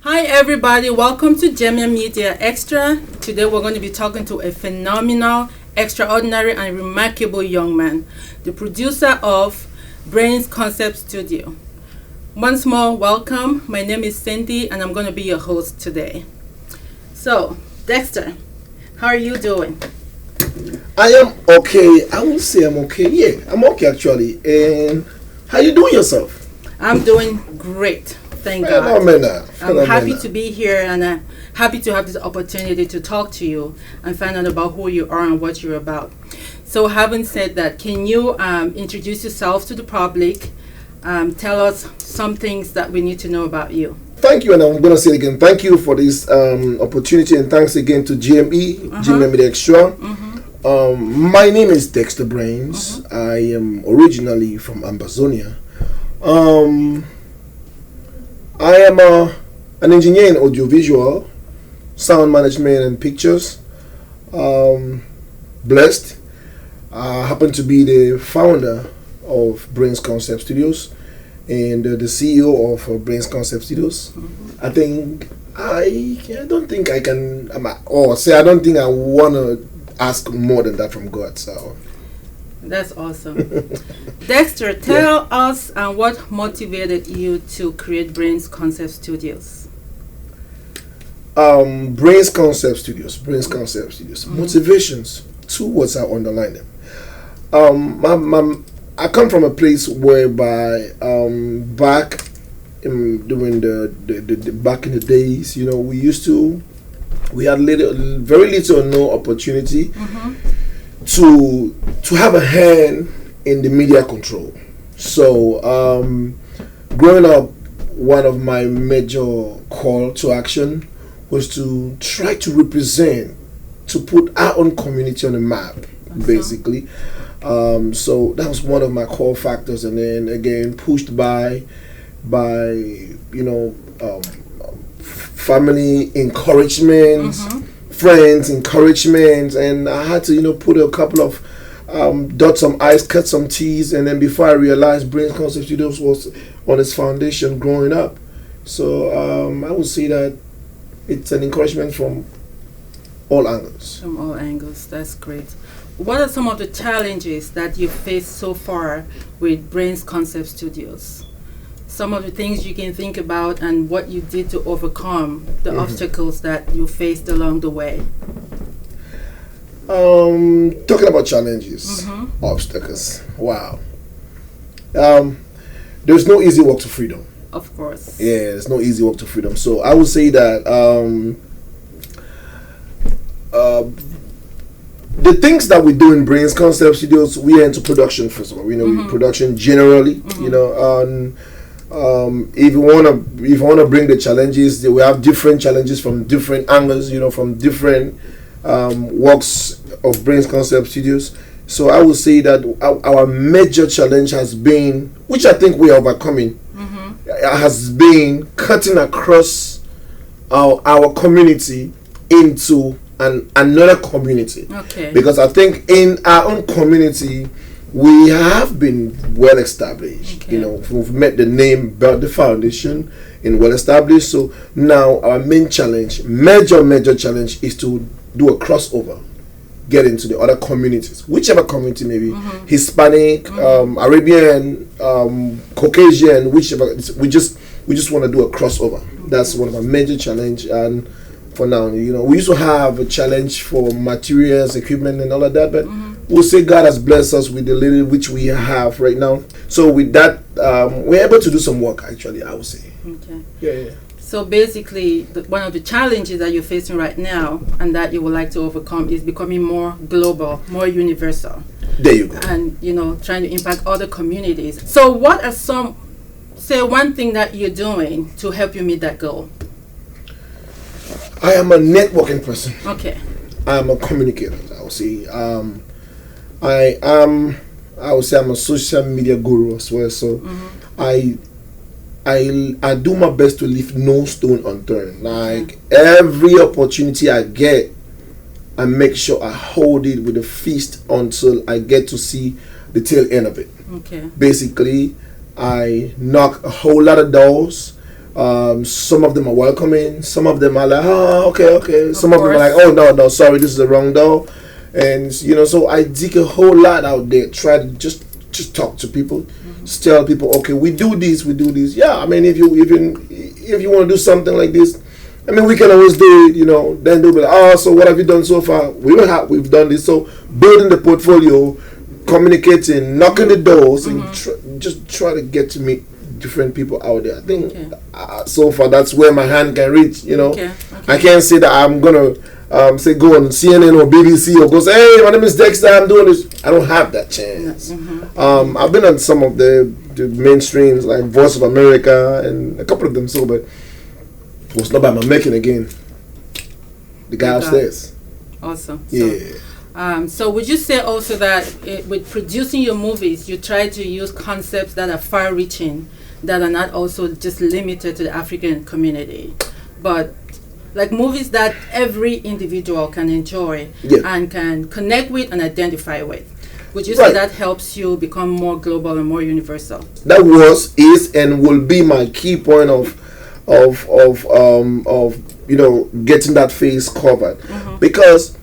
Hi everybody, welcome to JME Media Extra. Today we're going to be talking to a phenomenal, extraordinary and remarkable young man, the producer of Brains Concept Studio. Once more, welcome. My name is Cindy and I'm going to be your host today. So, Dexter, how are you doing? I am okay. I will say I'm okay. Yeah, I'm okay actually. And how you doing yourself? I'm doing great. Thank God. I'm happy to be here and I'm happy to have this opportunity to talk to you and find out about who you are and what you're about. So having said that, can you introduce yourself to the public? Tell us some things that we need to know about you. Thank you, and I'm going to say it again. Thank you for this opportunity, and thanks again to JME, JME Media Extra. My name is Dexter Brains. I am originally from Amazonia. I am an engineer in audiovisual, sound management and pictures. Blessed. I happen to be the founder of Brains Concept Studios and the CEO of Brains Concept Studios. I think I don't think I can, or say I don't think I want to ask more than that from God. So that's awesome. Dexter, tell us what motivated you to create Brains Concept Studios. Brains Concept Studios. Motivations. Two words I underline them. I come from a place whereby back in, during the back in the days, you know, we had very little or no opportunity to have a hand in the media control. So growing up, one of my major call to action was to try to represent, to put our own community on the map, basically. So that was one of my core factors, and then again pushed by family encouragement, friends encouragement, and I had to put a couple of dot some I's, cut some T's, and then before I realized Brains Concept Studios was on its foundation growing up. So I would say that it's an encouragement from all angles. From all angles, that's great. What are some of the challenges that you've faced so far with Brains Concept Studios? Some of the things you can think about and what you did to overcome the obstacles that you faced along the way. Talking about challenges, obstacles. Wow. There's no easy walk to freedom. Of course. Yeah, there's no easy walk to freedom. So I would say that the things that we do in Brains Concept Studios, we are into production first of all. Production generally. If you wanna bring the challenges, we have different challenges from different angles. From different works of Brains Concept Studios. So I would say that our major challenge has been, which I think we are overcoming, has been cutting across our community into another community. Okay. Because I think in our own community we have been well established. Okay. We've met the name, built the foundation, and well established. So now our main challenge, major challenge, is to do a crossover, get into the other communities, whichever community, maybe Hispanic, Arabian, Caucasian, whichever. We just want to do a crossover. That's one of our major challenge. And for now, we used to have a challenge for materials, equipment, and all of that, but we'll say God has blessed us with the little which we have right now. So with that, we're able to do some work, actually, I would say. Okay. Yeah. So basically, one of the challenges that you're facing right now and that you would like to overcome is becoming more global, more universal. There you go. And, trying to impact other communities. So what are one thing that you're doing to help you meet that goal? I am a networking person. Okay. I am a communicator, I would say. I would say I'm a social media guru as well. So I do my best to leave no stone unturned. Like every opportunity I get, I make sure I hold it with a fist until I get to see the tail end of it. Okay. Basically, I knock a whole lot of doors. Some of them are welcoming. Some of them are like, oh, okay. Some of them are like, oh, no, sorry, this is the wrong door. And, so I dig a whole lot out there. Try to just talk to people. Just tell people, okay, we do this. Yeah, I mean, if you want to do something like this, I mean, we can always do it, then they'll be like, oh, so what have you done so far? We've done this. So building the portfolio, communicating, knocking the doors, and just try to get to meet different people out there. I think so far that's where my hand can reach. Okay. I can't say that I'm gonna say go on CNN or BBC or go say, hey, my name is Dexter, I'm doing this. I don't have that chance. I've been on some of the mainstreams like Voice of America and a couple of them, but it was not by my making again. The guy upstairs. Awesome. Yeah. So would you say also that with producing your movies, you try to use concepts that are far-reaching, that are not also just limited to the African community, but like movies that every individual can enjoy and can connect with and identify with? Would you say that helps you become more global and more universal? That is, and will be my key point of getting that face covered, because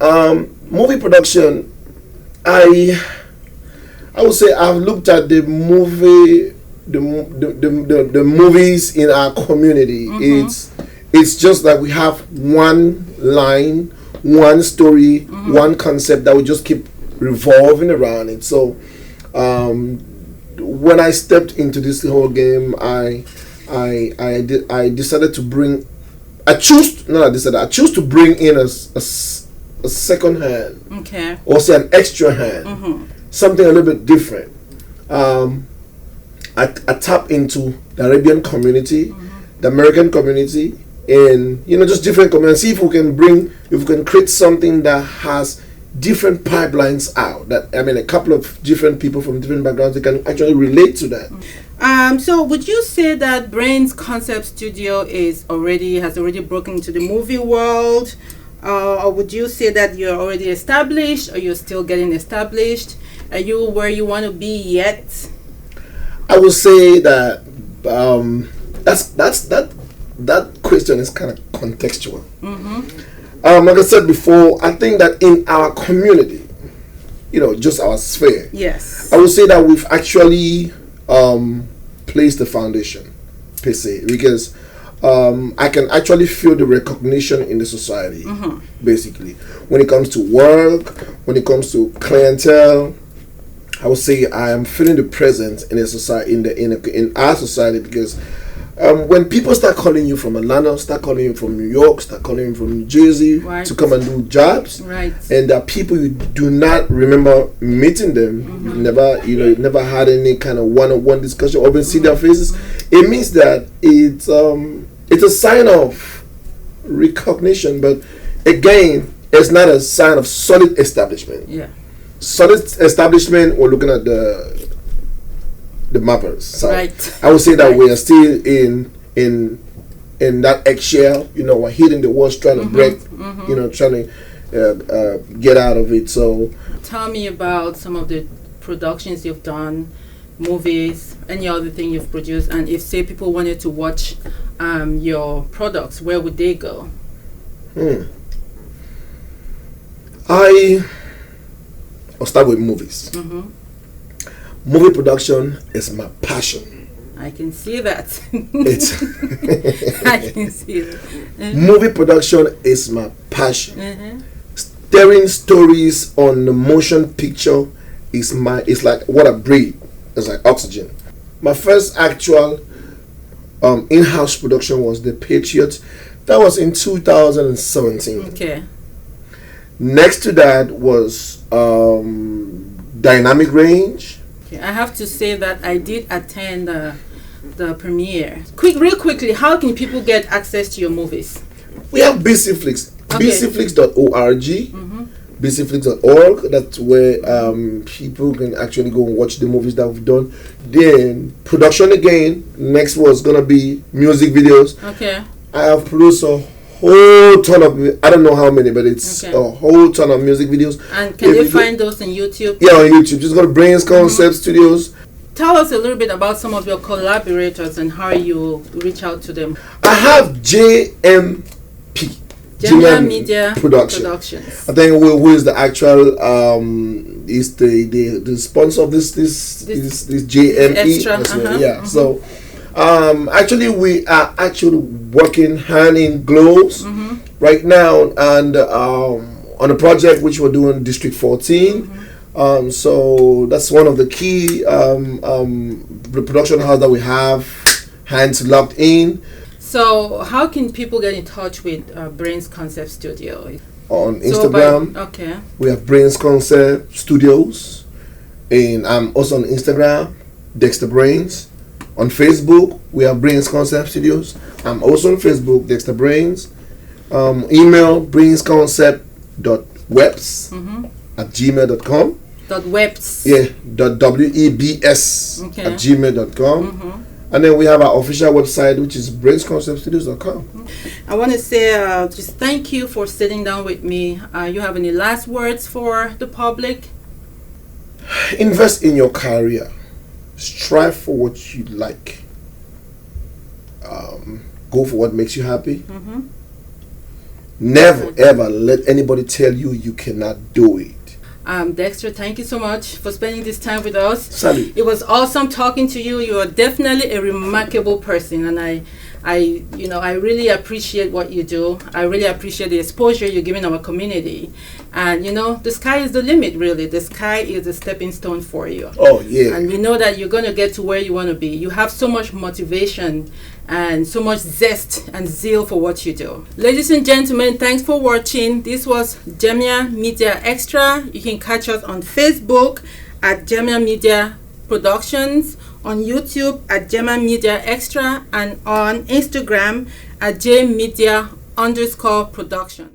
movie production, I would say I've looked at the movies in our community. It's just that we have one line, one story, one concept that we just keep revolving around it. So when I stepped into this whole game, I decided to bring. I choose to bring in a second hand, or say an extra hand, something a little bit different. I tap into the Arabian community, the American community, and just different communities. See if we can create something that has different pipelines out. That a couple of different people from different backgrounds, they can actually relate to that. So would you say that Brains Concept Studio has already broken into the movie world? Or would you say that you're already established, or you're still getting established? Are you where you want to be yet? I would say that that question is kind of contextual. Like I said before, I think that in our community, just our sphere, yes, I would say that we've actually placed the foundation, per se, because I can actually feel the recognition in the society, basically. When it comes to work, when it comes to clientele, I would say I am feeling the presence in the society, in our society, because when people start calling you from Atlanta, start calling you from New York, start calling you from New Jersey to come and do jobs, and there are people you do not remember meeting them, you've never had any kind of one-on-one discussion or even see their faces, it means that it's a sign of recognition, but again, it's not a sign of solid establishment. Solid establishment, we're looking at the mappers. So I would say that we are still in that eggshell. We're hitting the walls, trying to break. Trying to get out of it. So tell me about some of the productions you've done, movies, any other thing you've produced, and if say people wanted to watch your products, where would they go? I'll start with movies. Movie production is my passion. I can see that. I can see that. Movie production is my passion. Telling stories on the motion picture is like what I breathe. It's like oxygen. My first actual in-house production was The Patriot. That was in 2017. Okay. Next to that was Dynamic Range. I have to say that I did attend the premiere. Real quickly, how can people get access to your movies? We have BCFlix, bcflix.org, bcflix.org. That's where people can actually go and watch the movies that we've done. Then production again. Next was gonna be music videos. Okay. I have produced a whole ton of, I don't know how many, but it's Okay. a whole ton of music videos. And can If they you go- find those on YouTube? Yeah, on YouTube. Just go to Brains Concept Studios. Tell us a little bit about some of your collaborators and how you reach out to them. I have JMP. JME Media Productions. Productions. I think who is the actual is the sponsor of this JME Extra, as well. uh-huh, Yeah. mhm. So actually we are actually working hand in gloves right now, and on a project which we're doing District 14. So that's one of the key the production house that we have hands locked in. So how can people get in touch with Brains Concept Studio? On So Instagram, okay. we have Brains Concept Studios, and I'm also on Instagram, Dexter Brains. On Facebook, we have Brains Concept Studios. I'm also on Facebook, Dexter Brains. Email brainsconcept.webs at gmail.com. .webs. Yeah, .webs Okay. at gmail.com. And then we have our official website, which is brainsconceptstudios.com. I want to say just thank you for sitting down with me. You have any last words for the public? Invest in your career. Strive for what you like. Go for what makes you happy. Never ever let anybody tell you you cannot do it. Dexter, thank you so much for spending this time with us. Sally. It was awesome talking to you. You are definitely a remarkable person, and I really appreciate what you do. I really appreciate the exposure you're giving our community. And the sky is the limit, really. The sky is a stepping stone for you. Oh yeah. And we know that you're going to get to where you want to be. You have so much motivation and so much zest and zeal for what you do. Ladies and gentlemen, thanks for watching. This was JME Media Extra. You can catch us on Facebook at JME Media Productions, on YouTube at JME Media Extra, and on Instagram at JMedia_Productions.